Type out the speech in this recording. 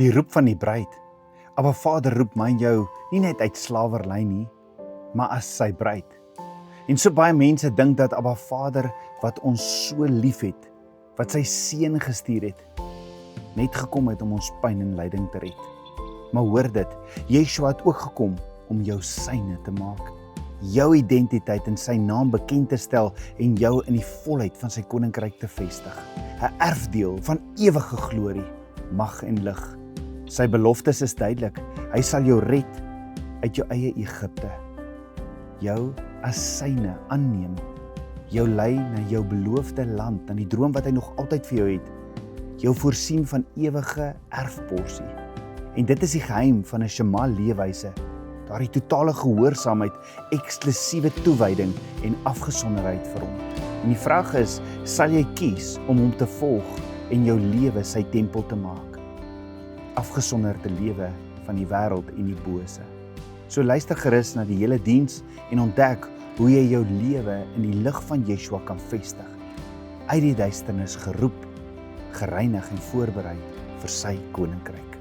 Die roep van die bruid. Abba Vader roep my en jou nie net uit slawerny nie, maar as sy bruid. En so baie mense dink dat Abba Vader wat ons so lief het, wat sy seun gestuur het, net gekom het om ons pyn en lyding te red. Maar hoor dit, Yeshua het ook gekom om jou syne te maak, jou identiteit in sy naam bekend te stel en jou in die volheid van sy koninkryk te vestig. 'n Erfdeel van ewige glorie, mag en lig. Sy beloftes is duidelik, hy sal jou red uit jou eie Egipte, jou as syne aanneem, jou lei na jou beloofde land, na die droom wat hy nog altyd vir jou het, jou voorsien van ewige erfporsie. En dit is die geheim van 'n Shema leefwyse, daardie totale gehoorsaamheid, eksklusiewe toewyding en afgesonderheid vir hom. En die vraag is, sal jy kies om hom te volg en jou lewe sy tempel te maak? Afgesonder te lewe van die wêreld en die bose. So luister gerus na die hele diens en ontdek hoe jy jou lewe in die lig van Yeshua kan vestig. Uit die duisternis geroep, gereinig en voorberei vir sy koninkryk.